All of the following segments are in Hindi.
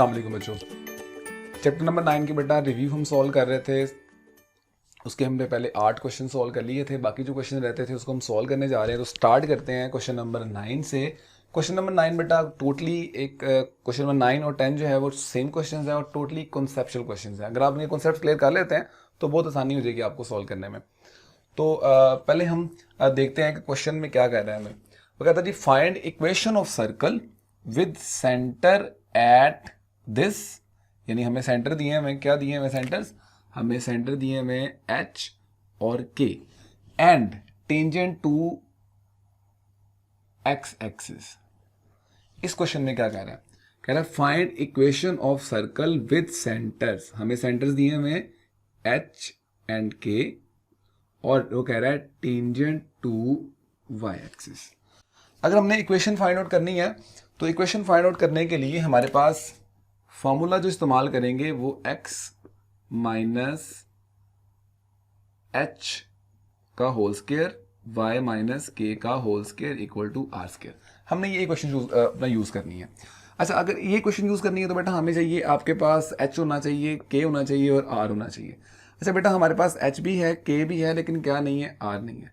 अस्सलाम वालेकुम बच्चों। चैप्टर नंबर 9 की बेटा रिव्यू हम सॉल्व कर रहे थे। उसके हमने पहले 8 क्वेश्चन सॉल्व कर लिए थे, बाकी जो क्वेश्चन रहते थे उसको हम सॉल्व करने जा रहे हैं। तो स्टार्ट करते हैं क्वेश्चन नंबर 9 से। क्वेश्चन नंबर 9 बेटा टोटली एक क्वेश्चन नंबर 9 और 10 जो है वो सेम क्वेश्चन हैं और टोटली कॉन्सेप्चुअल क्वेश्चन हैं। अगर आप ये कॉन्सेप्ट क्लियर कर लेते हैं तो बहुत आसानी हो जाएगी आपको सॉल्व करने में। तो पहले हम देखते हैं कि क्वेश्चन में क्या कह रहा है हमें। वो कहता है जी find equation of circle with centre at this, यानी हमें सेंटर दिए हैं, हमें क्या दिए हैं, हमें सेंटर्स, हमें सेंटर दिए हैं हमें एच और K and tangent to X axis. इस क्वेश्चन में क्या कह रहा है, कह रहा है find equation of circle with centres. हमें सेंटर्स दिए हैं हमें एच एंड के और वो कह रहा है टेंजेंट टू वाई एक्सिस। अगर हमने इक्वेशन फाइंड आउट करनी है तो इक्वेशन फाइंड आउट करने के लिए हमारे पास फॉर्मूला जो इस्तेमाल करेंगे वो x माइनस एच का होल स्क्वायर y माइनस के का whole square equal to are square. हमने ये क्वेश्चन अपना यूज़ करनी है। अच्छा, अगर ये क्वेश्चन यूज़ करनी है तो बेटा हमें चाहिए, आपके पास h होना चाहिए, k होना चाहिए और r होना चाहिए। अच्छा बेटा, हमारे पास h भी है, k भी है, लेकिन क्या नहीं है, r नहीं है।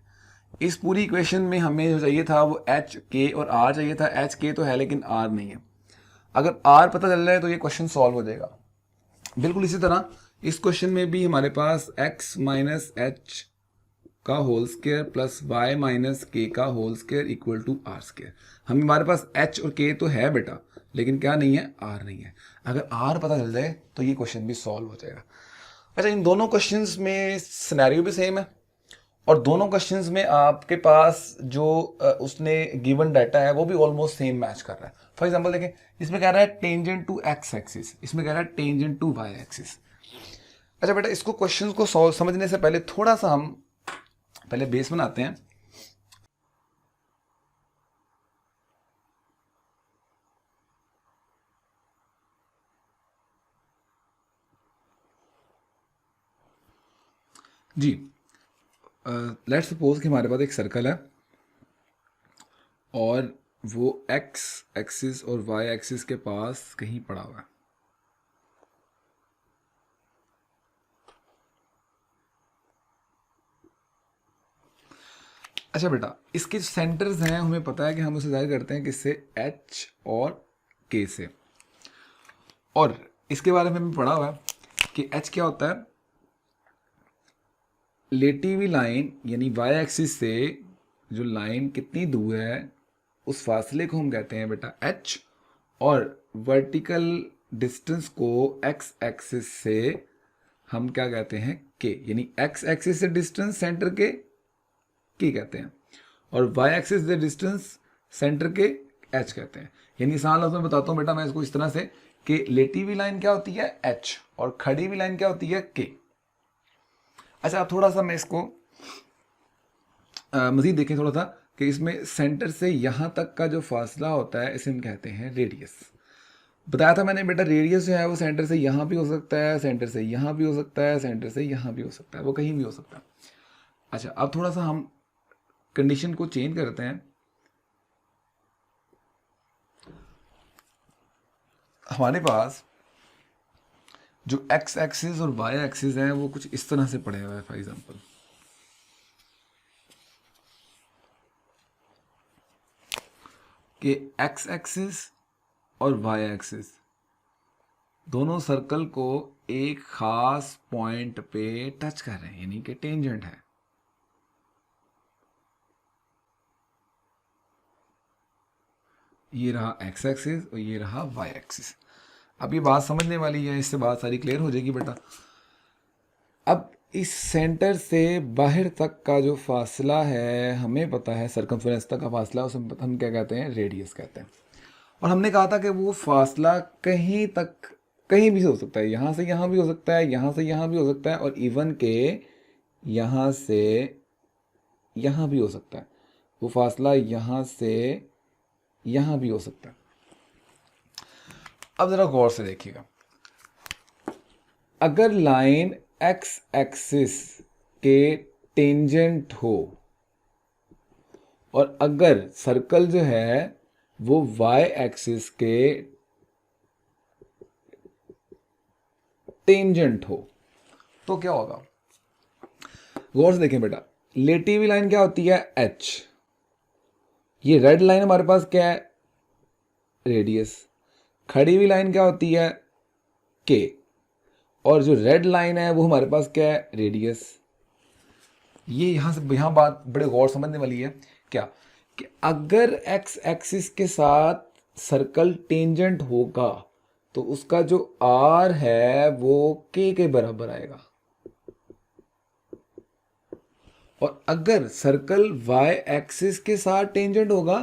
इस पूरी इक्वेशन में हमें जो चाहिए था वो h, k और r चाहिए था। h, k तो है लेकिन r नहीं है। अगर r पता चल जाए तो ये क्वेश्चन सॉल्व हो जाएगा। बिल्कुल इसी तरह इस क्वेश्चन में भी हमारे पास x माइनस एच का whole square plus y minus के का whole square equal to are square. हमारे पास h और k तो है बेटा, लेकिन क्या नहीं है, r नहीं है। अगर r पता चल जाए तो ये क्वेश्चन भी सॉल्व हो जाएगा। अच्छा, इन दोनों क्वेश्चंस में सिनेरियो भी सेम है और दोनों क्वेश्चंस में आपके पास जो उसने गिवन डाटा है वो भी ऑलमोस्ट सेम मैच कर रहा है। फॉर एग्जांपल देखें, इसमें कह रहा है टेंजेंट टू एक्स एक्सिस, इसमें कह रहा है टेंजेंट टू वाई एक्सिस। अच्छा बेटा, इसको क्वेश्चंस को समझने से पहले थोड़ा सा हम पहले बेस बनाते हैं। जी, लेट्स सपोज कि हमारे पास एक सर्कल है और वो एक्स एक्सिस और वाई एक्सिस के पास कहीं पड़ा हुआ है। अच्छा बेटा, इसके सेंटर्स हैं, हमें पता है कि हम उसे जाहिर करते हैं किससे, एच और के से। और इसके बारे में हमें पढ़ा हुआ है कि एच क्या होता है, लेटी हुई लाइन यानी वाई एक्सिस से जो लाइन कितनी दूर है उस फासले को हम कहते हैं बेटा एच, और वर्टिकल डिस्टेंस को एक्स एक्सिस से हम क्या कहते हैं, के, यानी एक्स एक्सिस से डिस्टेंस सेंटर के कहते हैं और वाई एक्सिस से डिस्टेंस सेंटर के एच कहते हैं। यानी आसान लफ्ज़ में बताता हूँ बेटा मैं इसको इस तरह से कि लेटी हुई लाइन क्या होती है, एच, और खड़ी हुई लाइन क्या होती है, के। अच्छा, अब थोड़ा सा मैं इसको मजीद देखें थोड़ा सा कि इसमें सेंटर से यहाँ तक का जो फासला होता है इसे हम कहते हैं रेडियस। बताया था मैंने बेटा, रेडियस जो है वो सेंटर से यहाँ भी हो सकता है, सेंटर से यहाँ भी हो सकता है, सेंटर से यहाँ भी हो सकता है, वो कहीं भी हो सकता है। अच्छा, अब थोड़ा सा हम कंडीशन को चेंज करते हैं। हमारे पास जो एक्स एक्सिस और वाई एक्सिस है वो कुछ इस तरह से पड़े हुआ है। फॉर एग्जांपल कि एक्स एक्सिस और वाई एक्सिस दोनों सर्कल को एक खास पॉइंट पे टच कर रहे हैं, यानी कि टेंजेंट है। ये रहा एक्स एक्सिस और ये रहा वाई एक्सिस। अब ये बात समझने वाली है, इससे बात सारी क्लियर हो जाएगी बेटा। अब इस सेंटर से बाहर तक का जो फासला है हमें पता है, सर्कमफ्रेंस तक का फासला, उसे हम क्या कहते हैं, रेडियस कहते हैं। और हमने कहा था कि वो फासला कहीं तक, कहीं भी हो सकता है, यहाँ से यहाँ भी हो सकता है, यहाँ से यहाँ भी हो सकता है, और इवन के यहाँ से यहाँ भी हो सकता है। वो फासला यहाँ से यहाँ भी हो सकता है। अब ज़रा गौर से देखिएगा, अगर लाइन एक्स एक्सिस के टेंजेंट हो और अगर सर्कल जो है वो वाई एक्सिस के टेंजेंट हो तो क्या होगा? गौर से देखें बेटा, लेटी हुई लाइन क्या होती है? एच। ये रेड लाइन हमारे पास क्या है? रेडियस। खड़ी हुई लाइन क्या होती है? के। और जो रेड लाइन है वो हमारे पास क्या है? रेडियस। ये यहां बात बड़े गौर समझने वाली है क्या, कि अगर एक्स एक्सिस के साथ सर्कल टेंजेंट होगा तो उसका जो आर है वो के बराबर आएगा, और अगर सर्कल वाई एक्सिस के साथ टेंजेंट होगा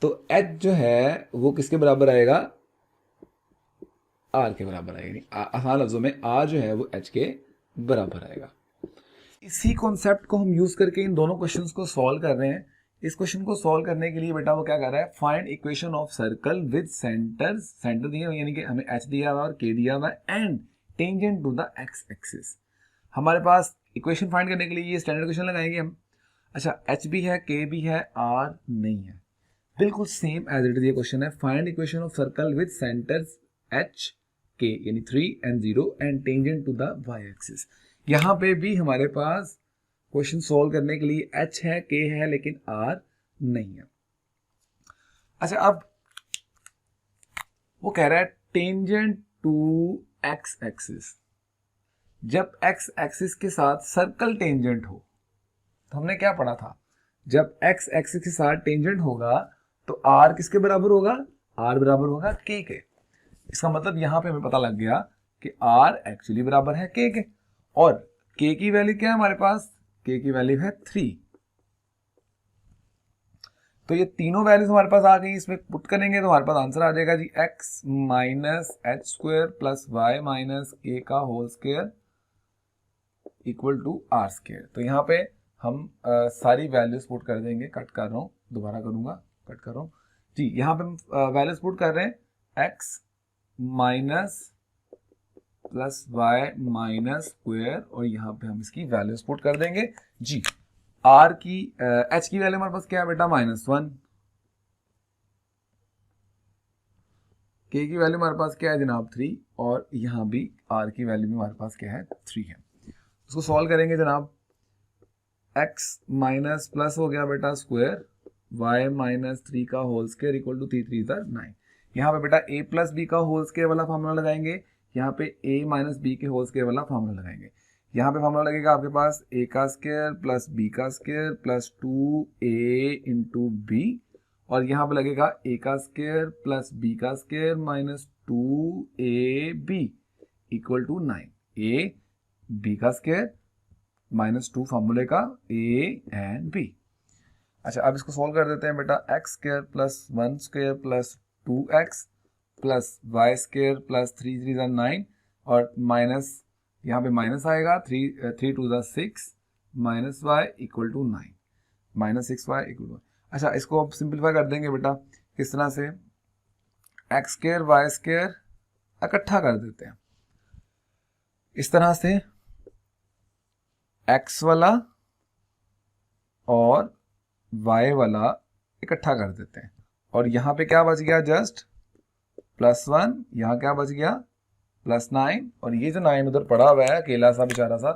तो एच जो है वो किसके बराबर आएगा? आर के बराबर आएगा। आसान लफ्जों में आर जो है वो एच के बराबर आएगा। इसी कॉन्सेप्ट को हम यूज करके इन दोनों क्वेश्चंस को सॉल्व कर रहे हैं। इस क्वेश्चन को सॉल्व करने के लिए बेटा वो क्या कर रहा है? Find equation of circle with centre दिया हुआ, यानी कि हमें एच दिया हुआ और के दिया हुआ and tangent to the X axis. हमारे पास इक्वेशन फाइंड करने के लिए ये स्टैंडर्ड क्वेश्चन लगाएंगे हम। अच्छा, एच भी है, के भी है, आर नहीं है, बिल्कुल सेम एज इट इज ये क्वेश्चन है। Find equation of circle with centres H K यानी 3 and 0 and tangent to the Y axis. यहां पे भी हमारे पास क्वेश्चन सॉल्व करने के लिए एच है, के है, लेकिन आर नहीं है। अच्छा, अब वो कह रहा है टेंजेंट टू एक्स एक्सिस। जब एक्स एक्सिस के साथ सर्कल टेंजेंट हो, तो हमने क्या पढ़ा था? जब एक्स एक्सिस के साथ टेंजेंट होगा तो आर किसके बराबर होगा? आर बराबर होगा के। इसका मतलब यहां पे हमें पता लग गया कि आर एक्चुअली बराबर है के। और के की वैल्यू क्या है हमारे पास? के की वैल्यू है 3। तो ये तीनों वैल्यूज हमारे पास आ गई, इसमें पुट करेंगे तो हमारे पास आंसर आ जाएगा जी x minus h square plus Y minus के का whole square equal to are square. तो यहाँ पे हम सारी वैल्यूज पुट कर देंगे। कट कर रहा हूँ, दोबारा करूंगा, कट कर रहा हूँ जी। यहाँ पे हम वैल्यूज पुट कर रहे हैं X minus plus Y minus square, और यहाँ पे हम इसकी वैल्यूज पुट कर देंगे जी। आर की एच की वैल्यू हमारे पास क्या है बेटा? -1। के की वैल्यू हमारे पास क्या है जनाब? 3। और यहाँ भी आर की वैल्यू भी हमारे पास क्या है? 3 है। उसको सॉल्व करेंगे जनाब। एक्स माइनस प्लस हो गया बेटा स्क्वायर वाई माइनस 3 का होल स्क्वायर इक्वल टू 3 3 9। यहाँ पे बेटा a प्लस बी का होल स्क्वायर वाला फॉर्मूला लगाएंगे, यहाँ पे a माइनस बी के होल स्क्वायर वाला फॉर्मूला लगाएंगे। यहाँ पे फॉर्मूला लगेगा आपके पास a का स्क्वायर प्लस b का square plus 2a into B, और यहाँ पे लगेगा a का स्क्वायर प्लस b का square minus 2ab equal to 9। a b का स्क्वायर -2 फॉर्मूले का a एंड b। अच्छा, अब इसको सोल्व कर देते हैं बेटा। X square plus 1 square plus 2x plus Y square plus 3 3 9, और माइनस यहाँ पे माइनस आएगा 3 2 6 minus y equal to 9 minus 6 y equal to. अच्छा, इसको अब सिंप्लीफाई कर देंगे बेटा। किस तरह से? एक्स स्क्वायर वाई स्क्वायर इकट्ठा कर देते हैं इस तरह से, एक्स वाला और y वाला इकट्ठा कर देते हैं, और यहां पे क्या बच गया? जस्ट +1। यहां क्या बच गया? +9। और ये जो 9 उधर पड़ा हुआ है अकेला सा बेचारा सा,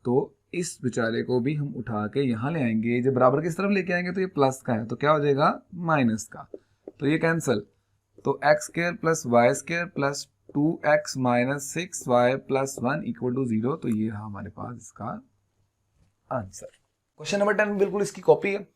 तो इस बेचारे को भी हम उठा के यहां ले आएंगे। जब बराबर किस तरफ लेके आएंगे तो ये प्लस का है, तो क्या हो जाएगा? माइनस का, तो ये कैंसिल। तो x square plus Y square plus 2x minus 6y plus 1 equal to 0। तो ये रहा हमारे पास इसका आंसर। क्वेश्चन नंबर 10 बिल्कुल इसकी कॉपी है।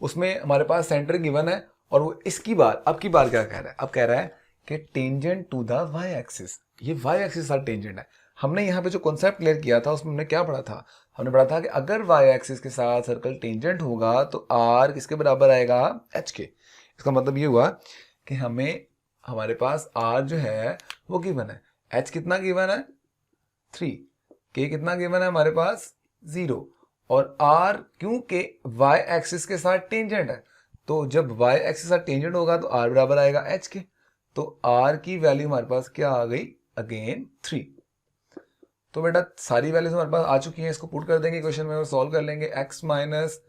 उसमें हमारे पास सेंटर गिवन है, और वो इसकी बार अब की बार क्या कह रहा है? अब कह रहा है कि tangent to the Y axis. ये वाई एक्सिस का टेंजेंट है। हमने यहाँ पे जो कॉन्सेप्ट क्लियर किया था उसमें हमने क्या पढ़ा था? हमने पढ़ा था कि अगर वाई एक्सिस के साथ सर्कल टेंजेंट होगा तो आर किसके बराबर आएगा? एच के। इसका मतलब ये हुआ कि हमें हमारे पास आर जो है वो गिवन है, एच कितना गिवन है? 3, के कितना गिवन है हमारे पास? 0, और आर क्योंकि वाई एक्सिस के साथ टेंजेंट है, तो जब वाई एक्सिस के साथ टेंजेंट होगा तो आर बराबर आएगा एच के। तो आर की वैल्यू हमारे पास क्या आ गई? अगेन 3। तो बेटा सारी वैल्यूज हमारे पास आ चुकी हैं, इसको पुट कर देंगे क्वेश्चन में और सॉल्व कर लेंगे। X minus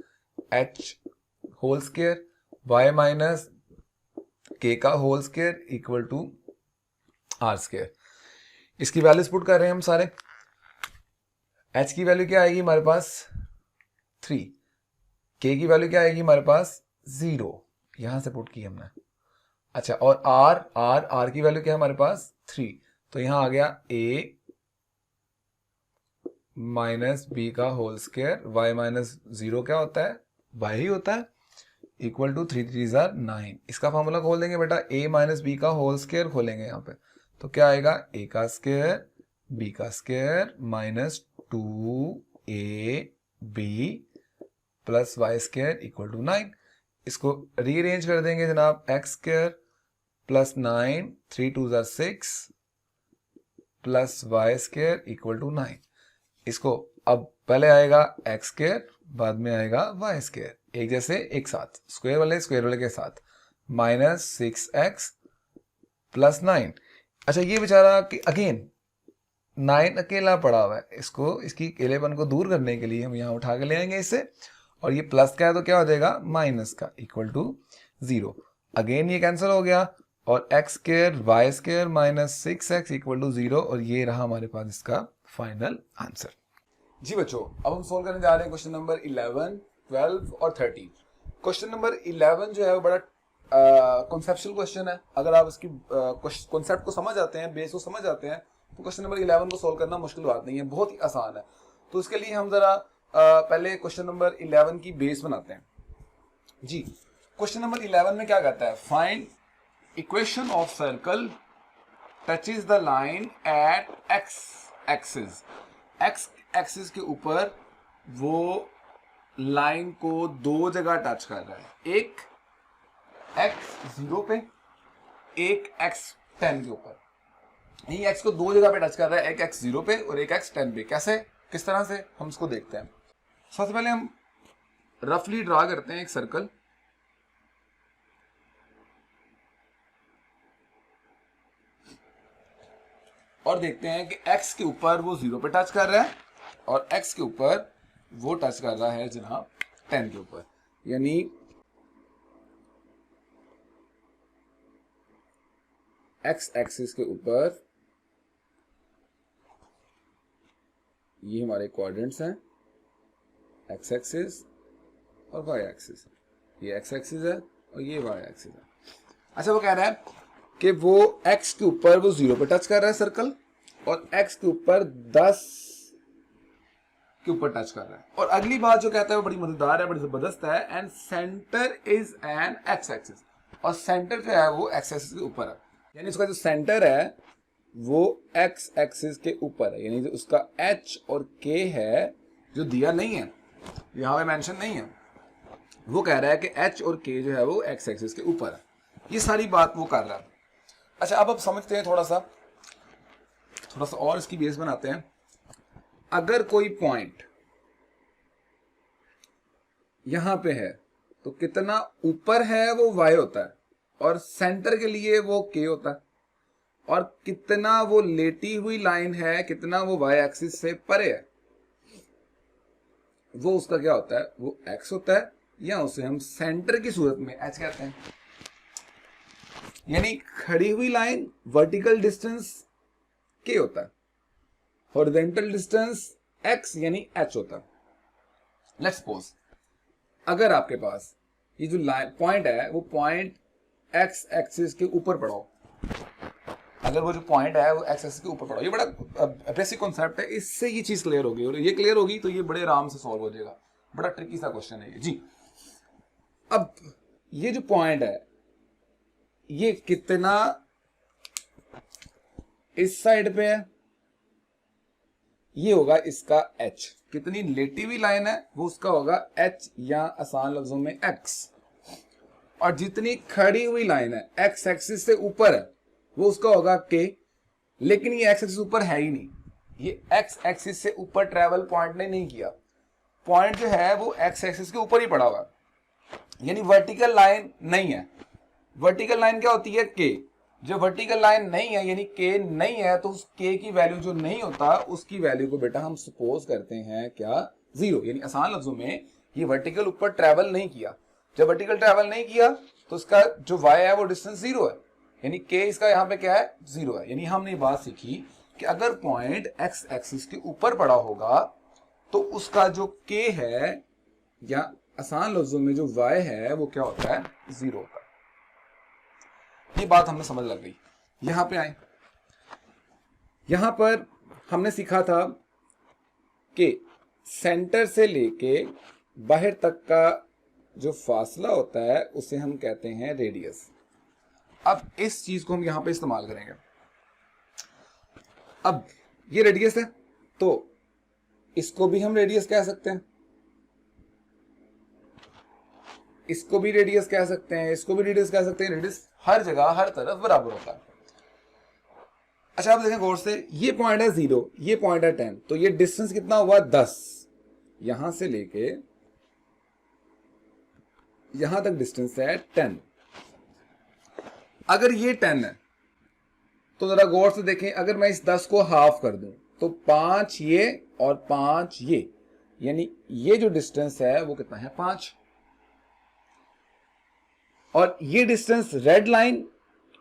h whole square y minus के का whole square equal to are square. इसकी वैल्यूज पुट कर रहे हैं हम सारे। h की वैल्यू क्या आएगी हमारे पास 3, k की वैल्यू क्या आएगी हमारे पास 0, यहां से पुट की हमने। अच्छा, और r की वैल्यू क्या है हमारे पास 3, तो यहां आ गया a माइनस बी का होल स्क्वायर, y माइनस 0 क्या होता है y ही होता है, इक्वल टू 3 3 जार 9। इसका फॉर्मूला खोल देंगे बेटा, a माइनस बी का होल स्क्वायर खोलेंगे यहाँ पे, तो क्या आएगा a का स्क्वायर b का square minus 2ab plus Y square equal to 9। इसको रीअरेंज कर देंगे जनाब, एक्स स्क्वायर प्लस 9 3 2 जार 6 plus Y square equal to 9। इसको अब पहले आएगा एक्स स्क्वायर, बाद में आएगा वाई स्क्वायर, एक जैसे एक साथ, स्क्वायर वाले के साथ, माइनस 6x प्लस 9। अच्छा, ये बेचारा अगेन 9 अकेला पड़ा हुआ है, इसको इसकी अकेलेपन को दूर करने के लिए हम यहाँ उठा के ले आएंगे इसे, और ये प्लस का है तो क्या हो जाएगा माइनस का, इक्वल टू 0। अगेन ये कैंसिल हो गया, और x square y square minus 6x equal to 0, और ये रहा हमारे पास इसका फाइनल आंसर। जी बच्चों, अब हम सोल्व करने जा रहे हैं क्वेश्चन नंबर 11, 12 और 13। क्वेश्चन नंबर 11 जो है वो बड़ा कॉन्सेप्चुअल क्वेश्चन है। अगर आप इसकी कॉन्सेप्ट को समझ आते हैं, बेस को समझ आते हैं, तो क्वेश्चन नंबर 11 को सोल्व करना मुश्किल बात नहीं है, बहुत ही आसान है। तो इसके लिए हम जरा पहले क्वेश्चन नंबर 11 की बेस बनाते हैं। जी, क्वेश्चन नंबर 11 में क्या कहता है, find equation of circle touches the line at x axis. X axis के ऊपर वो लाइन को दो जगह टच कर रहा है, एक x0 पे, एक x10 के ऊपर। ये x को दो जगह पे टच कर रहा है, एक x0 पे और एक x10 पे। कैसे, किस तरह से, हम इसको देखते हैं। सबसे पहले हम रफली ड्रा करते हैं एक सर्कल। और देखते हैं कि x के ऊपर वो 0 पे टच कर रहा है और x के ऊपर वो टच कर रहा है जनाब 10 के ऊपर। यानी x एक्सिस के ऊपर ये हमारे क्वाड्रेंट्स हैं, x एक्सिस और y एक्सिस। ये x एक्सिस है और ये y एक्सिस है। अच्छा, वो कह रहा है कि वो x के ऊपर वो 0 पे टच कर रहा है सर्कल, और x के ऊपर 10 के ऊपर टच कर रहा है। और अगली बात जो कहता है वो बड़ी मजेदार है, बड़ी जबरदस्त है। And centre is an x axis, और सेंटर जो है वो x एक्सिस के ऊपर है। यानी उसका जो सेंटर है वो x एक्सिस के ऊपर है, यानी जो उसका h और k है जो दिया नहीं है, यहां पे मेंशन नहीं है, वो कह रहा है कि h और k जो है वो x एक्सिस के ऊपर है। ये सारी बात वो कर रहा है। अच्छा, अब समझते हैं थोड़ा सा और इसकी बेस बनाते हैं। अगर कोई पॉइंट यहां पे है तो कितना ऊपर है वो y होता है, और सेंटर के लिए वो k होता है, और कितना वो लेटी हुई लाइन है, कितना वो y एक्सिस से परे है, वो उसका क्या होता है, वो x होता है, या उसे हम सेंटर की सूरत में h कहते हैं। यानी खड़ी हुई लाइन वर्टिकल डिस्टेंस k होता है, हॉरिजॉन्टल डिस्टेंस x यानी h होता है। लेट्स सपोज अगर आपके पास ये जो लाइन पॉइंट है वो पॉइंट x एक्सिस के ऊपर पड़ा हो, अगर वो जो पॉइंट है वो x एक्सिस के ऊपर पड़ा हो, ये बड़ा बेसिक कॉन्सेप्ट है, इससे ये चीज क्लियर होगी, और ये क्लियर होगी तो ये बड़े आराम से सॉल्व हो जाएगा। बड़ा ट्रिकी सा क्वेश्चन है ये। जी, अब ये जो पॉइंट है ये कितना इस साइड पे है, ये होगा इसका h। कितनी लेटी हुई लाइन है वो उसका होगा h, या आसान लफ्जों में x। और जितनी खड़ी हुई लाइन है x एक्सिस से ऊपर है वो उसका होगा k। लेकिन ये x एक्सिस ऊपर है ही नहीं, ये x एक्सिस से ऊपर ट्रेवल पॉइंट ने नहीं किया। पॉइंट जो है वो x एक्सिस के ऊपर ही पड़ा हुआ, यानी वर्टिकल लाइन नहीं है। वर्टिकल लाइन क्या होती है, k। जो वर्टिकल लाइन नहीं है यानी k नहीं है, तो उस k की वैल्यू जो नहीं होता उसकी वैल्यू को बेटा हम सपोज करते हैं क्या, 0। यानी आसान लफ्जों में ये वर्टिकल ऊपर ट्रैवल नहीं किया। जब वर्टिकल ट्रैवल नहीं किया तो उसका जो y है वो डिस्टेंस 0 है, यानी k इसका यहाँ पे क्या है, 0 है। यानी हमने बात सीखी कि अगर पॉइंट एक्स एक्सिस के ऊपर पड़ा होगा तो उसका जो k है, या आसान लफ्जों में जो y है, वो क्या होता है, 0 होता है। ये बात हमें समझ लग गई। यहां पे आए, यहां पर हमने सीखा था कि सेंटर से लेके बाहर तक का जो फासला होता है उसे हम कहते हैं रेडियस। अब इस चीज को हम यहां पे इस्तेमाल करेंगे। अब ये रेडियस है तो इसको भी हम रेडियस कह सकते हैं, इसको भी रेडियस कह सकते हैं, इसको भी रेडियस कह सकते हैं। रेडियस हर जगह हर तरफ बराबर होता है। अच्छा आप देखें गौर से, ये पॉइंट है 0, ये पॉइंट है 10, तो ये डिस्टेंस कितना हुआ 10। यहां से लेके यहां तक डिस्टेंस है 10। अगर ये 10 है तो जरा गौर से देखें, अगर मैं इस 10 को हाफ कर दूं तो 5 ये और 5 ये, यानी ये जो डिस्टेंस है वो कितना है, 5। और ये डिस्टेंस रेड लाइन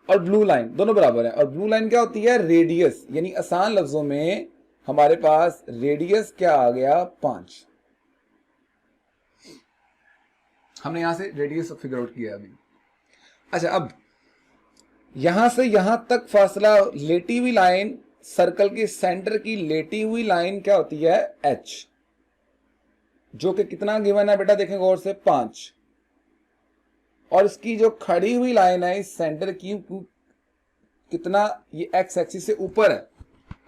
और ब्लू लाइन दोनों बराबर है, और ब्लू लाइन क्या होती है, रेडियस। यानी आसान लफ्जों में हमारे पास रेडियस क्या आ गया, 5। हमने यहां से रेडियस फिगर आउट किया अभी। अच्छा अब यहां से यहां तक फासला, लेटी हुई लाइन, सर्कल के सेंटर की लेटी हुई लाइन क्या होती है, h, जो कि कितना गिवन है बेटा, देखें गौर से, 5। और इसकी जो खड़ी हुई लाइन है इस सेंटर की, कितना, ये एक्स एक्सिस से ऊपर है।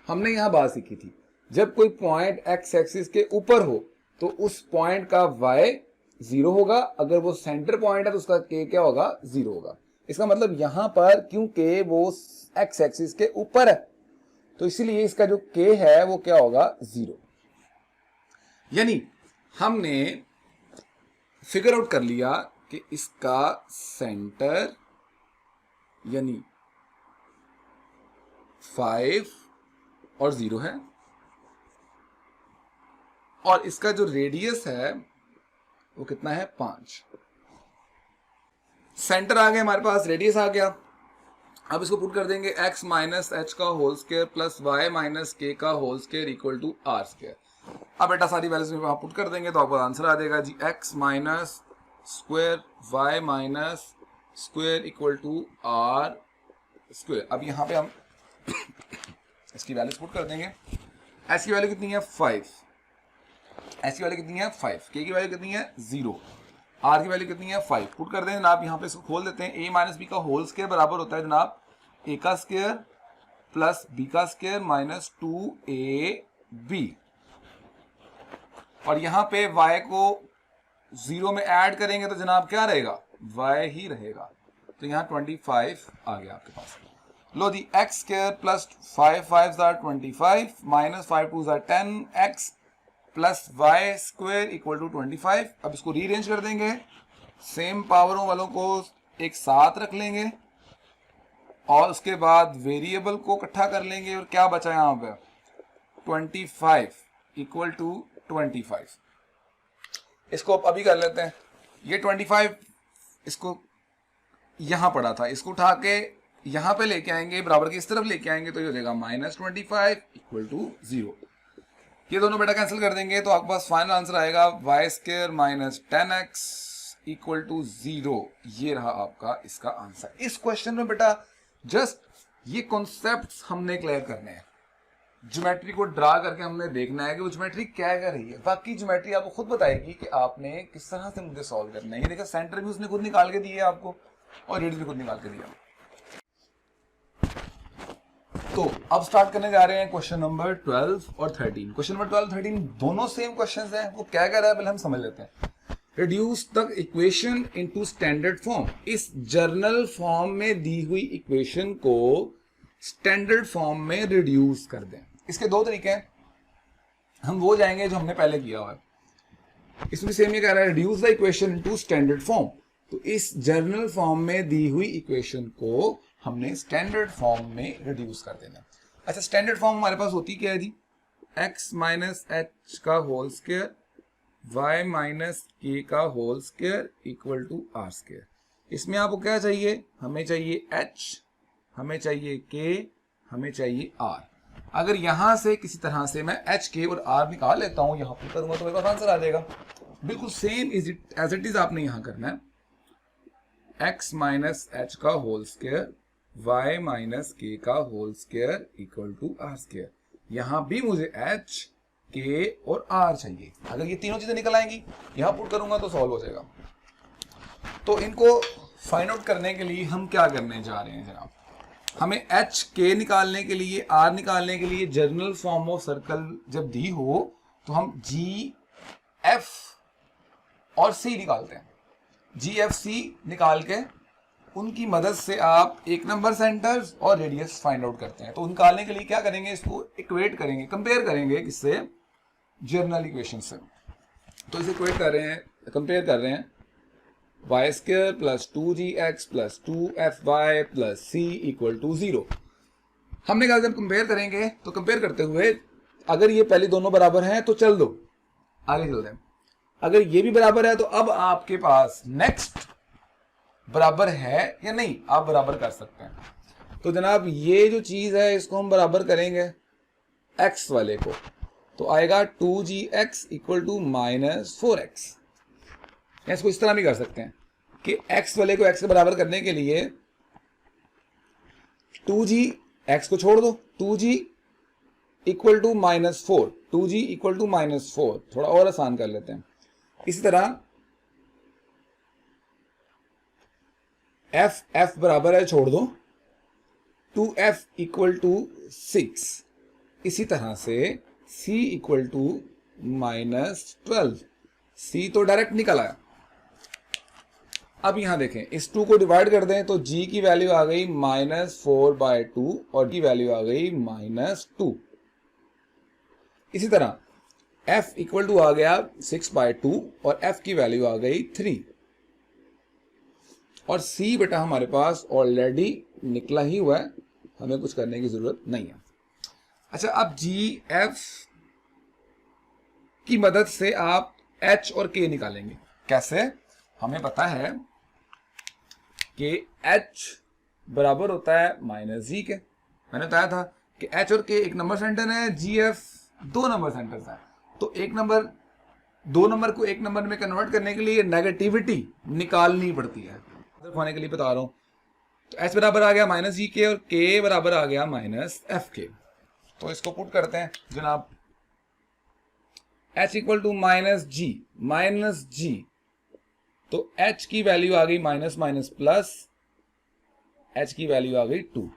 हमने यहां बात सीखी थी, जब कोई पॉइंट एक्स एक्सिस के ऊपर हो तो उस पॉइंट का y 0 होगा, अगर वो सेंटर पॉइंट है तो उसका k क्या होगा, 0 होगा। इसका मतलब यहां पर क्योंकि वो एक्स एक्सिस के ऊपर है तो इसीलिए इसका जो k है वो क्या होगा, 0। यानी हमने फिगर आउट कर लिया कि इसका सेंटर यानी 5 और 0 है, और इसका जो रेडियस है वो कितना है, 5। सेंटर आ गया हमारे पास, रेडियस आ गया। अब इसको पुट कर देंगे x माइनस एच का whole square plus Y minus के का whole square equal to are square. अब बेटा सारी वैल्यूज में वहां पुट कर देंगे तो आपको आंसर आ जाएगा जी, x minus square y minus square equal to are square. अब यहां पे हम इसकी वैल्यूज पुट कर देंगे। s की वैल्यू कितनी है, 5, s की वैल्यू कितनी है, 5, k की वैल्यू कितनी है, 0, r की वैल्यू कितनी है, 5। पुट कर दें जनाब, यहाँ पे इसको खोल देते हैं। a माइनस बी का होल स्क्वायर बराबर होता है जनाब a का स्क्वायर प्लस b का स्क्वायर माइनस 2ab, और यहाँ पे y को 0 में ऐड करेंगे तो जनाब क्या रहेगा, y ही रहेगा। तो यहाँ 25 आ गया आपके पास। लो जी, x square plus 5 5 25 minus 5 2 10 x plus Y square equal to 25। अब इसको रीअरेंज कर देंगे, सेम पावरों वालों को एक साथ रख लेंगे और उसके बाद वेरिएबल को इकट्ठा कर लेंगे, और क्या बचा यहां पे, 25 इक्वल टू 25। इसको अभी कर लेते हैं। ये 25 इसको यहां पड़ा था, इसको उठा के यहां पे लेके आएंगे, बराबर की इस तरफ लेके आएंगे तो ये हो जाएगा माइनस 25 इक्वल टू 0। ये दोनों बेटा कैंसिल कर देंगे तो आपके पास फाइनल आंसर आएगा y square minus 10x equal to 0। ये रहा आपका इसका आंसर। इस क्वेश्चन में बेटा जस्ट ये कॉन्सेप्ट्स हमने क्लियर करने हैं, ज्योमेट्री को ड्रा करके हमने देखना है कि वो ज्योमेट्री क्या कर रही है। बाकी ज्योमेट्री आपको खुद बताएगी कि आपने किस तरह से मुझे सॉल्व करना है। ये देखा, सेंटर भी उसने खुद निकाल के दिए आपको और रेडियस भी खुद निकाल के दिया। तो अब स्टार्ट करने जा रहे हैं क्वेश्चन नंबर 12 और 13। क्वेश्चन नंबर 12 13 दोनों सेम क्वेश्चंस हैं। वो क्या कह रहा है पहले हम समझ लेते हैं। Reduce the equation into standard form. इस जर्नल फॉर्म में दी हुई इक्वेशन को स्टैंडर्ड फॉर्म में रिड्यूस कर दें। इसके दो तरीके हैं, हम वो जाएंगे जो हमने पहले किया हुआ है। इसमें सेम ये कह रहा है reduce the equation into standard form. तो इस जर्नल फॉर्म में दी हुई इक्वेशन को हमने स्टैंडर्ड फॉर्म में रिड्यूस कर देना। अच्छा, स्टैंडर्ड फॉर्म हमारे पास होती क्या है जी, x माइनस एच का होल स्क्वायर y माइनस के का whole square equal to are square. इसमें आपको क्या चाहिए, हमें चाहिए h, हमें चाहिए k, हमें चाहिए r। अगर यहां से किसी तरह से मैं एच के और आर निकाल लेता हूं, यहां पर करूंगा तो मेरे पास आंसर आ जाएगा। बिल्कुल सेम एज इट इज आपने यहां करना है। एक्स माइनस एच का होल स्क्वायर वाई माइनस के का whole square equal to are square. यहां भी मुझे एच के और आर चाहिए। अगर ये तीनों चीजें निकल आएंगी, यहां पुट करूंगा तो सॉल्व हो जाएगा। तो इनको फाइंड आउट करने के लिए हम क्या करने जा रहे हैं जनाब, हमें एच के निकालने के लिए, आर निकालने के लिए जनरल फॉर्म ऑफ सर्कल जब दी हो तो हम जी एफ और सी निकालते हैं। जी एफ सी निकाल के उनकी मदद से आप एक नंबर सेंटर्स और रेडियस फाइंड आउट करते हैं। तो निकालने के लिए क्या करेंगे, इसको इक्वेट करेंगे, कंपेयर करेंगे किससे, जर्नल इक्वेशन से। तो इसे इक्वेट कर रहे हैं, कंपेयर कर रहे हैं, y square plus 2gx plus 2fy plus c equal to 0। हमने कहा जब कंपेयर करेंगे तो कंपेयर करते हुए अगर ये पहले दोनों बराबर हैं तो चल दो, आगे चलते हैं। अगर ये भी बराबर है तो अब आपके पास नेक्स्ट बराबर है या नहीं, आप बराबर कर सकते हैं। तो जनाब ये जो चीज है इसको हम बराबर करेंगे x वाले को, तो आएगा 2gx equal to minus 4x। इसको इस तरह भी कर सकते हैं कि x वाले को x के बराबर करने के लिए 2g, x को छोड़ दो, 2g equal to minus 4, 2g equal to minus 4, थोड़ा और आसान कर लेते हैं। इसी तरह f बराबर है, छोड़ दो, 2f इक्वल टू 6। इसी तरह से c equal to minus 12, c तो डायरेक्ट निकल आया। अब यहां देखें, इस 2 को डिवाइड कर दें तो g की वैल्यू आ गई -4/2 और की वैल्यू आ गई -2। इसी तरह f इक्वल टू आ गया 6/2 और f की वैल्यू आ गई 3। और c बेटा हमारे पास ऑलरेडी निकला ही हुआ है, हमें कुछ करने की जरूरत नहीं है। अच्छा, अब gf की मदद से आप h और k निकालेंगे। कैसे? हमें पता है कि h बराबर होता है माइनस जी के। मैंने बताया था कि h और k एक नंबर सेंटर है, gf 2 नंबर सेंटर्स हैं। तो एक नंबर 2 नंबर को एक नंबर में कन्वर्ट करने के लिए नेगेटिविटी निकालनी पड़ती है। दिखाने के लिए बता रहा हूं। तो h बराबर आ गया माइनस जी के और k बराबर आ गया माइनस एफ के। तो इसको पुट करते हैं जनाब, h इक्वल टू माइनस जी, तो h की वैल्यू आ गई माइनस माइनस प्लस, h की वैल्यू आ गई 2।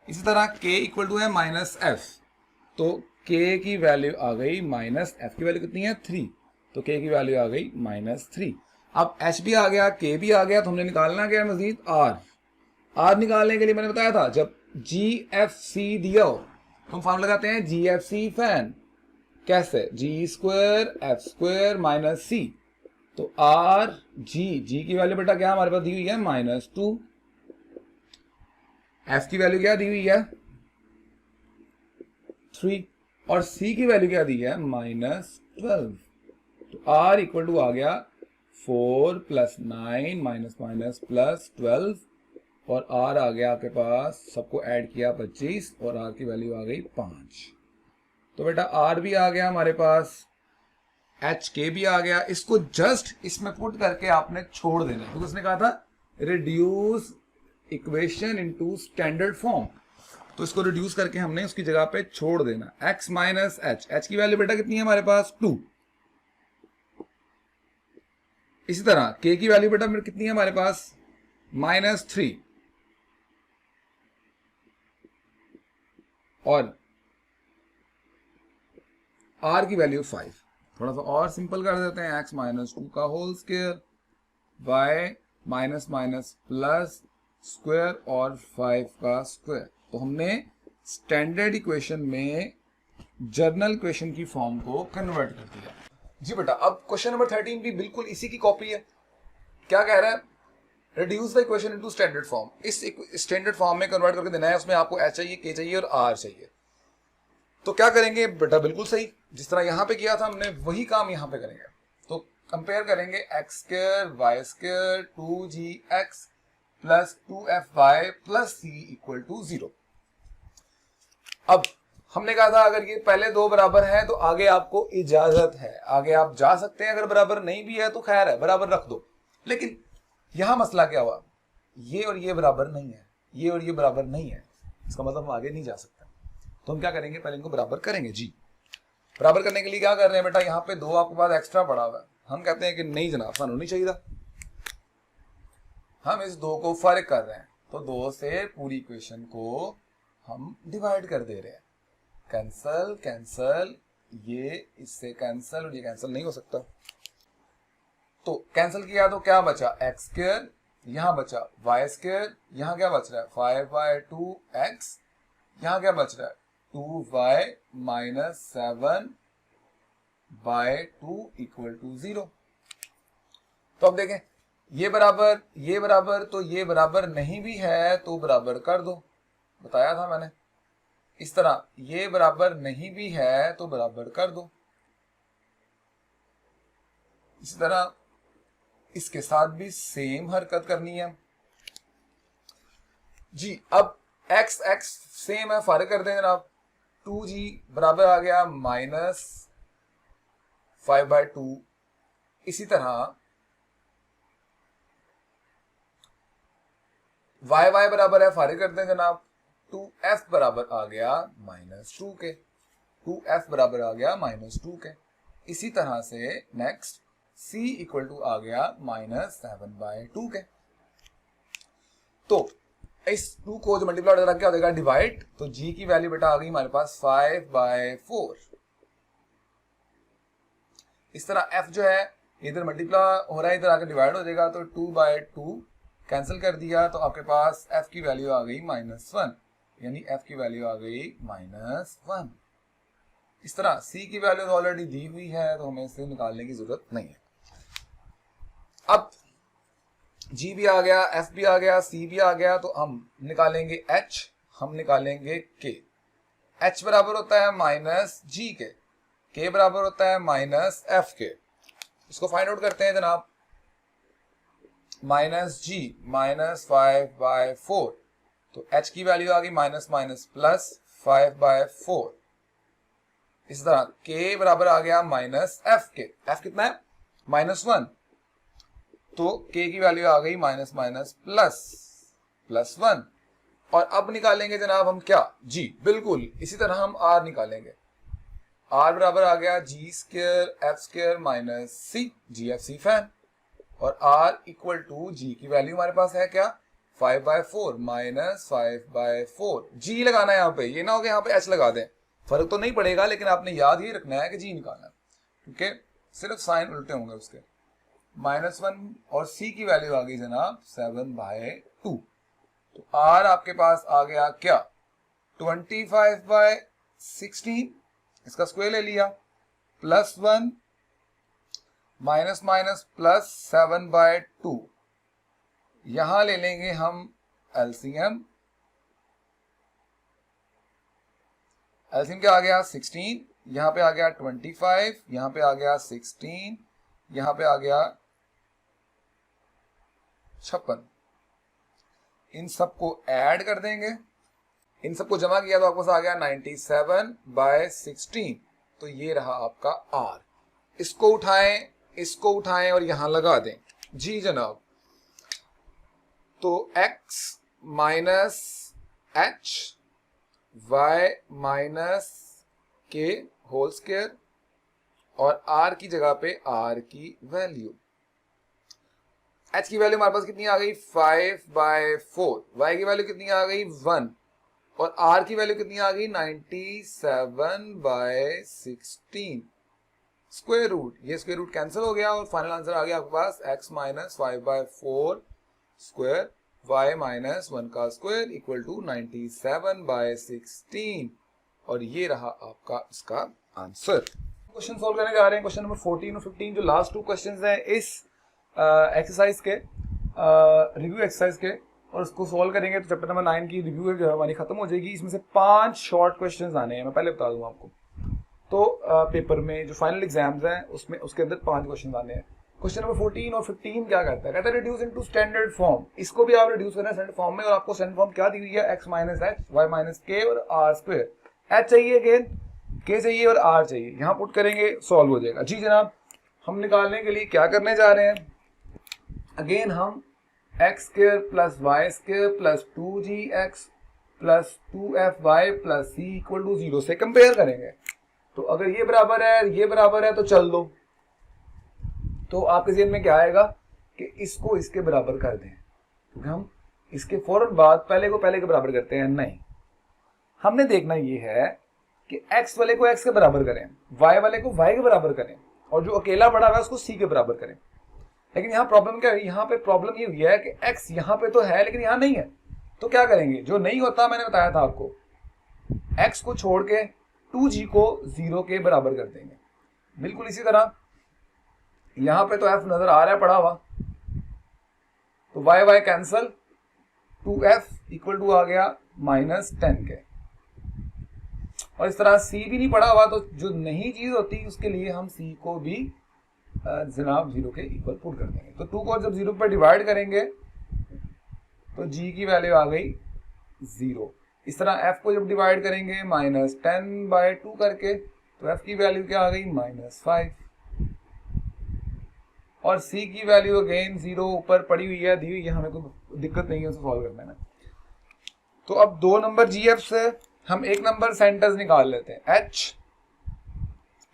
इसी तरह k इक्वल टू है माइनस एफ, तो k की वैल्यू आ गई माइनस एफ की वैल्यू कितनी है 3, तो k की वैल्यू आ गई -3। अब h भी आ गया, k भी आ गया, तो हमने निकालना क्या है मजीद r निकालने के लिए मैंने बताया था जब GFC दिया हो तो हम फॉर्मूला लगाते हैं GFC फैन। कैसे? g² f² - c, तो r g की वैल्यू बेटा क्या हमारे पास दी हुई है -2, f की वैल्यू क्या दी हुई है 3 और c की वैल्यू क्या दी है -12। तो r इक्वल टू आ गया 4 + 9 - +12 और r आ गया आपके पास, सबको ऐड किया 25 और r की वैल्यू आ गई 5। तो बेटा r भी आ गया हमारे पास, एच के भी आ गया। इसको जस्ट इसमें पुट करके आपने छोड़ देना, क्योंकि उसने कहा था reduce equation into standard form. तो इसको रिड्यूस करके हमने उसकी जगह पे छोड़ देना, x माइनस एच की वैल्यू बेटा कितनी है हमारे पास 2। इसी तरह k की वैल्यू बेटा कितनी है हमारे पास -3 और r की वैल्यू 5। थोड़ा सा और सिंपल कर देते हैं, x माइनस 2 का whole square, y minus minus plus square और 5 का स्क्वायर। तो हमने स्टैंडर्ड इक्वेशन में जर्नल इक्वेशन की फॉर्म को कन्वर्ट कर दिया। जी बेटा, अब क्वेश्चन नंबर 13 भी बिल्कुल इसी की कॉपी है। क्या कह रहा है? Reduce the equation into standard form. इस स्टैंडर्ड फॉर्म में कन्वर्ट करके देना है, उसमें आपको h चाहिए, k चाहिए और r चाहिए। तो क्या करेंगे बेटा? बिल्कुल सही, जिस तरह यहां पे किया था हमने वही काम यहां पे करेंगे। तो कंपेयर करेंगे x² y² 2gx plus 2fy plus c equal to 0। अब हमने कहा था अगर ये पहले दो बराबर हैं तो आगे आपको इजाजत है, आगे आप जा सकते हैं, अगर बराबर नहीं भी है तो खैर है, बराबर रख दो। लेकिन यहां मसला क्या हुआ, ये और ये बराबर नहीं है, ये और ये बराबर नहीं है, इसका मतलब हम आगे नहीं जा सकते। तो हम क्या करेंगे, पहले इनको बराबर करेंगे। जी बराबर करने के लिए क्या कर रहे हैं बेटा, यहाँ पे दो आपके पास एक्स्ट्रा पड़ा हुआ है, हम कहते हैं कि नहीं जनाब सानू नहीं चाहिए, हम इस दो को फर्क कर रहे हैं, तो दो से पूरी इक्वेशन को हम डिवाइड कर दे रहे हैं। कैंसल कैंसल, ये इससे कैंसल और ये कैंसल नहीं हो सकता, तो कैंसिल किया तो क्या बचा, एक्स स्क्वायर, यहां बचा वाई स्क्वायर, यहां क्या बच रहा है 5/2x, यहां क्या बच रहा है 2y माइनस 7/2 इक्वल टू 0। तो अब देखें ये बराबर तो ये बराबर नहीं भी है तो बराबर कर दो, बताया था मैंने। इस तरह ये बराबर नहीं भी है तो बराबर कर दो। इसी तरह इसके साथ भी सेम हरकत करनी है जी। अब x x सेम है, फारिग कर दें जनाब, 2g बराबर आ गया माइनस 5/2। इसी तरह y y बराबर है, फारिग करते हैं जनाब, 2f बराबर आ गया -2 के, 2f बराबर आ गया -2 के। इसी तरह से नेक्स्ट c इक्वल टू आ गया -7/2 के। तो इस 2 को जो मल्टीप्लाई हो क्या हो जाएगा डिवाइड, तो g की वैल्यू बेटा आ गई हमारे पास 5/4। इस तरह f जो है इधर मल्टीप्लाई हो रहा है, इधर आकर डिवाइड हो जाएगा, तो 2/2 कैंसिल कर दिया, तो आपके पास f की वैल्यू आ गई -1, यानी f की वैल्यू आ गई -1। इस तरह c की वैल्यू ऑलरेडी दी हुई है तो हमें इसे निकालने की जरूरत नहीं है। अब g भी आ गया, f भी आ गया, c भी आ गया, तो हम निकालेंगे h, हम निकालेंगे k। h बराबर होता है -g के, k बराबर होता है -f के। इसको फाइंड आउट करते हैं जनाब, -g -5/4, तो h की वैल्यू आ गई माइनस माइनस प्लस 5/4। इस तरह k बराबर आ गया -f के, f कितना है -1, तो k की वैल्यू आ गई माइनस माइनस प्लस 1। और अब निकालेंगे जनाब हम क्या, g, बिल्कुल इसी तरह हम r निकालेंगे। r बराबर आ गया g square f square minus c, gfc fan, और r इक्वल टू g की वैल्यू हमारे पास है क्या 5/4 माइनस 5/4। g लगाना है यहाँ पे, ये ना हो कि यहाँ पे h लगा दें, फर्क तो नहीं पड़ेगा, लेकिन आपने याद ही रखना है कि g निकालना है, क्योंकि सिर्फ साइन उल्टे होंगे उसके। -1 और c की वैल्यू आ गई जनाब 7/2, तो r आपके पास आ गया क्या 25/16, इसका स्क्वायर ले लिया, +1 माइनस माइनस प्लस 7/2, यहां ले लेंगे हम एलसीएम, एलसीएम क्या आ गया 16, यहां पे आ गया 25, यहां पे आ गया 16, यहां पे आ गया 56। इन सबको ऐड कर देंगे, इन सबको जमा किया तो आपके पास आ गया 97/16, तो ये रहा आपका r। इसको उठाएं और यहां लगा दें जी जनाब, तो x minus h y minus k whole square, और r की जगह पे r की वैल्यू, h की वैल्यू हमारे पास कितनी आ गई 5/4, y की वैल्यू कितनी आ गई 1, और r की वैल्यू कितनी आ गई 97/16 स्क्वायर रूट, ये स्क्वायर रूट कैंसिल हो गया और फाइनल आंसर आ गया आपके पास x minus 5/4 square y minus 1 का स्क्वायर इक्वल टू 97/16, और ये रहा आपका इसका आंसर। क्वेश्चन सॉल्व करने जा रहे हैं, क्वेश्चन नंबर 14 और 15, जो लास्ट 2 क्वेश्चंस हैं इस एक्सरसाइज के, रिव्यू एक्सरसाइज के, और उसको सॉल्व करेंगे तो चैप्टर नंबर 9 की रिव्यू जो है हमारी खत्म हो जाएगी। इसमें से 5 शॉर्ट क्वेश्चंस आने हैं, मैं पहले बता दूं आपको। तो पेपर में जो फाइनल एग्जाम्स हैं उसमें उसके अंदर 5 क्वेश्चन आने हैं। क्वेश्चन नंबर 14 और 15 क्या कहता है, कहता है रिड्यूस इनटू स्टैंडर्ड फॉर्म। इसको भी आप रिड्यूस करना है स्टैंडर्ड फॉर्म में, और आपको स्टैंडर्ड फॉर्म क्या दी हुई है x minus h y minus k और r स्क्वायर, एच चाहिए अगेन, के चाहिए और आर चाहिए, यहां पुट करेंगे सॉल्व हो जाएगा। जी जनाब, हम निकालने के लिए क्या करने जा रहे हैं, अगेन हम x square plus Y square plus 2gx plus 2fy plus c equal to 0 से कंपेयर करेंगे। तो अगर ये बराबर है ये बराबर है तो चल दो, तो आपके ज़हन में क्या आएगा कि इसको इसके बराबर कर दें, क्योंकि हम इसके फौरन बाद पहले को पहले के बराबर करते हैं। नहीं, हमने देखना ये है कि x वाले को x के बराबर करें, y वाले को y के बराबर करें, और जो अकेला बड़ा हुआ है उसको c के बराबर करें। लेकिन यहाँ प्रॉब्लम क्या है, यहाँ पे प्रॉब्लम ये हुई है कि x यहाँ पे तो है लेकिन यहाँ नहीं है, तो क्या करेंगे, जो नहीं होता मैंने बताया था आपको, x को छोड़ के 2g को 0 के बराबर कर देंगे। बिल्कुल इसी तरह यहाँ पे तो f नजर आ रहा है पड़ा हुआ, तो y y cancel, 2f equal to आ गया -10 के, और इस तरह c भी नहीं पड़ा हुआ, तो जो नहीं चीज होती उसके लिए हम c को भी जनाब 0 के इक्वल पुट कर देंगे। तो 2 को जब 0 पर डिवाइड करेंगे तो g की वैल्यू आ गई 0। इस तरह f को जब डिवाइड करेंगे -10/2 करके, तो f की वैल्यू क्या आ गई -5, और c की वैल्यू अगेन 0 ऊपर पड़ी हुई है, दी हुई है, हमें कोई दिक्कत नहीं है उसे सॉल्व करने में। तो अब 2 नंबर gf से हम एक नंबर सेंटर्स निकाल लेते हैं, h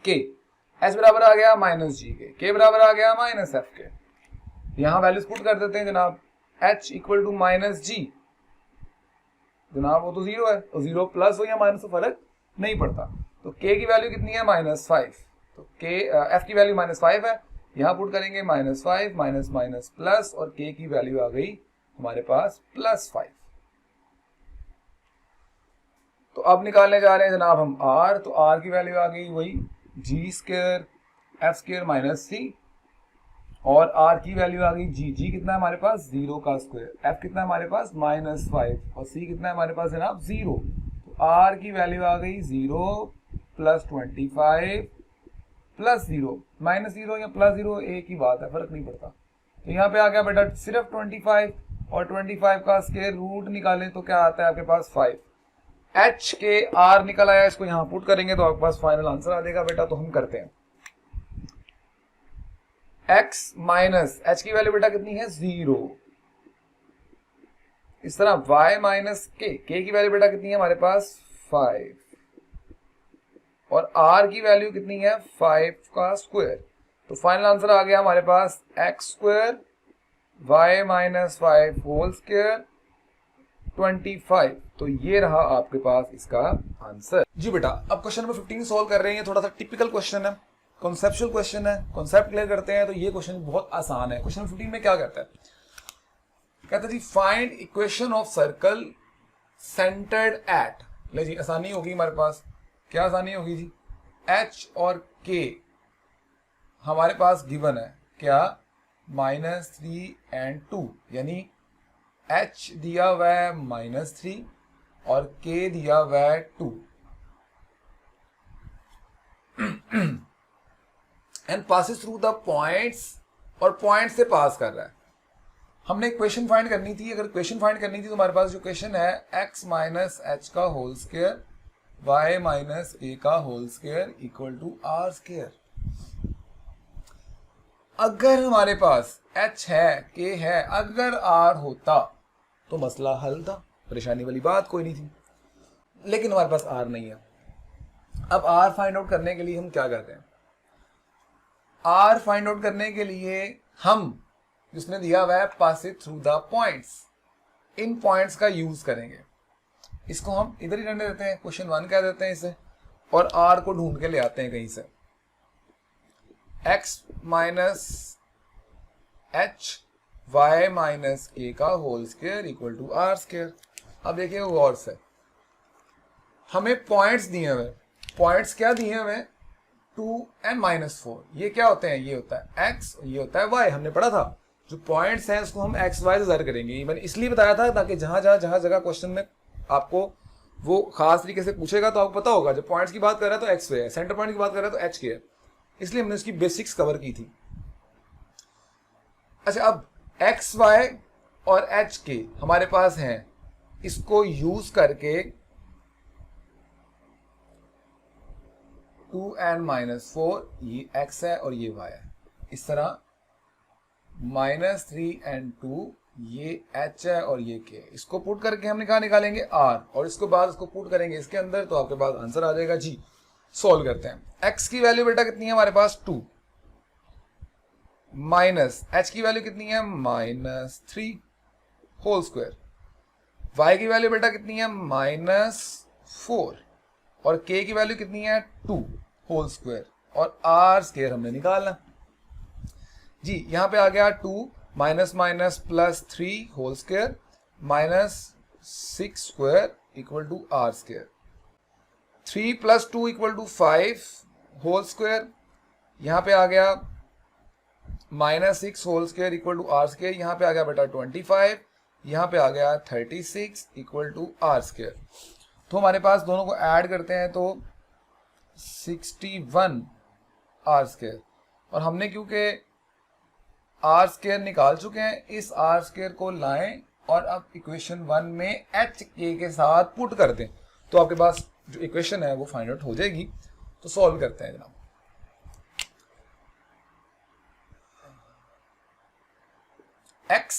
k, h बराबर आ गया -g के, k बराबर आ गया -f के। यहाँ वैल्यूज पुट कर देते हैं जनाब, h इक्वल टू -g, जनाब वो तो 0 है, तो 0 प्लस हो या माइनस हो फर्क नहीं पड़ता। तो k की वैल्यू कितनी है -5, तो k f की वैल्यू -5 है, यहाँ पुट करेंगे -5 माइनस माइनस प्लस, और k की वैल्यू आ गई हमारे पास +5। तो अब निकालने जा रहे हैं जनाब हम r, तो r की वैल्यू आ गई वही g square f square minus c, और r की वैल्यू आ गई g कितना है हमारे पास 0 का स्क्वायर, f कितना है हमारे पास -5, और c कितना है हमारे पास जनाब 0। तो r की वैल्यू आ गई 0 प्लस 25 प्लस 0, -0 या +0 एक ही बात है, फर्क नहीं पड़ता। तो यहाँ पे आ गया बेटा सिर्फ 25, और 25 का स्क्वायर रूट निकालें तो क्या आता है आपके पास 5। h के r निकल आया, इसको यहाँ पुट करेंगे तो आपके पास फाइनल आंसर आ जाएगा बेटा। तो हम करते हैं x माइनस h की वैल्यू बेटा कितनी है 0, इस तरह y माइनस k की वैल्यू बेटा कितनी है हमारे पास 5, और r की वैल्यू कितनी है 5 का स्क्वायर। तो फाइनल आंसर आ गया हमारे पास x square y minus 5 whole square 25। तो ये रहा आपके पास इसका आंसर। जी बेटा, अब क्वेश्चन नंबर 15 सॉल्व कर रहे हैं। थोड़ा सा टिपिकल क्वेश्चन है, कॉन्सेप्चुअल क्वेश्चन है, कॉन्सेप्ट क्लियर करते हैं। तो ये क्वेश्चन बहुत आसान है। क्वेश्चन 15 में क्या कहता है, कहता है जी find equation of circle centred at, ले जी आसानी होगी हमारे पास, क्या आसानी होगी जी, h और k हमारे पास गिवन है क्या -3 and 2, यानी h दिया हुआ है -3 और k दिया हुआ है 2, and passes through the points, और पॉइंट से पास कर रहा है। हमने इक्वेशन फाइंड करनी थी। अगर इक्वेशन फाइंड करनी थी तो हमारे पास जो इक्वेशन है x माइनस एच का whole square y minus a का whole square equal to are square. अगर हमारे पास h है k है, अगर r होता तो मसला हल था, परेशानी वाली बात कोई नहीं थी, लेकिन हमारे पास r नहीं है। अब r फाइंड आउट करने के लिए हम क्या करते हैं, r फाइंड आउट करने के लिए हम जिसने दिया हुआ है pass it through the points, इन पॉइंट्स का यूज करेंगे। इसको हम इधर ही रहने देते हैं, क्वेश्चन 1 कह देते हैं इसे, और r को ढूंढ के ले आते हैं कहीं से। x minus h y minus के का whole square equal to are square. अब देखिए गौर से, हमें पॉइंट्स दिए हुए, पॉइंट्स क्या दिए हुए, 2 and -4। ये क्या होते हैं, ये होता है x, ये होता है y। हमने पढ़ा था जो पॉइंट्स हैं उसको हम x y से ज़ाहिर करेंगे। मैंने इसलिए बताया था ताकि जहां जगह क्वेश्चन में आपको वो खास तरीके से पूछेगा तो आपको पता होगा, जब पॉइंट्स की बात कर रहा है तो x है, सेंटर पॉइंट की बात कर रहा है तो h के है, इसलिए हमने उसकी बेसिक्स कवर की थी। अच्छा, अब x y और h के हमारे पास हैं, इसको यूज करके 2 and -4 ये x है और ये y है। इस तरह -3 and 2 ये h है और ये k। इसको पुट करके हम निकालेंगे r और इसको बाद इसको पुट करेंगे इसके अंदर, तो आपके पास आंसर आ जाएगा जी। सॉल्व करते हैं। x की वैल्यू बेटा कितनी है हमारे पास 2, माइनस h की वैल्यू कितनी है -3 होल स्क्वायर, y की वैल्यू बेटा कितनी है -4 और k की वैल्यू कितनी है 2 होल स्क्वायर और r स्क्वायर हमने निकालना जी। यहां पे आ गया 2 minus minus plus 3 whole square -6 square equal to r square. 3 + 2 = 5 whole square. यहां पे आ गया -6 whole square equal to r square. यहां पे आ गया बेटा 25, यहां पे आ गया 36 इक्वल टू r स्क्वायर। तो हमारे पास दोनों को ऐड करते हैं तो 61 r स्क्वायर, और हमने क्योंकि r स्क्वायर निकाल चुके हैं, इस r स्क्वायर को लाएं और अब इक्वेशन 1 में h के साथ पुट कर दें, तो आपके पास जो इक्वेशन है वो फाइंड आउट हो जाएगी। तो सॉल्व करते हैं जनाब। x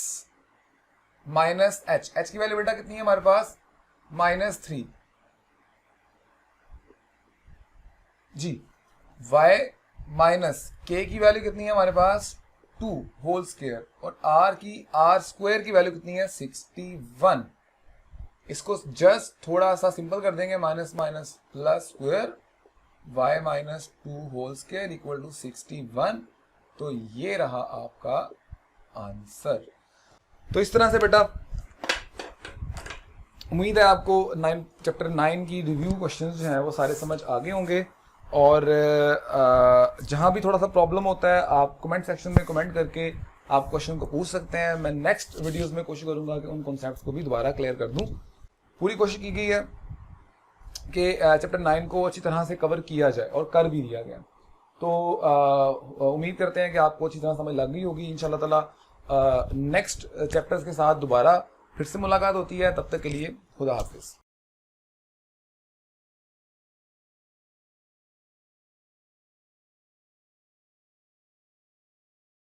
माइनस h की वैल्यू बेटा कितनी है हमारे पास -3 जी। y माइनस k की वैल्यू कितनी है हमारे पास 2 होल स्क्वायर और r स्क्वायर की वैल्यू कितनी है 61। इसको जस्ट थोड़ा सा सिंपल कर देंगे, minus minus plus square y minus 2 whole square equal to 61। तो ये रहा आपका आंसर। तो इस तरह से बेटा उम्मीद है आपको चैप्टर 9 की रिव्यू क्वेश्चंस जो हैं वो सारे समझ आ गए होंगे, और जहां भी थोड़ा सा प्रॉब्लम होता है आप कमेंट सेक्शन में कमेंट करके आप क्वेश्चन को पूछ सकते हैं। मैं नेक्स्ट वीडियोस में कोशिश करूंगा कि उन कॉन्सेप्ट्स को भी दोबारा क्लियर कर दूं। पूरी कोशिश की गई है कि चैप्टर 9 को अच्छी तरह से कवर किया जाए और कर भी दिया गया। तो उम्मीद करते हैं कि आपको अच्छी तरह समझ लग गई होगी। इंशाल्लाह ताला नेक्स्ट चैप्टर्स के साथ दोबारा फिर से मुलाकात होती है। तब तक के लिए खुदा हाफिज।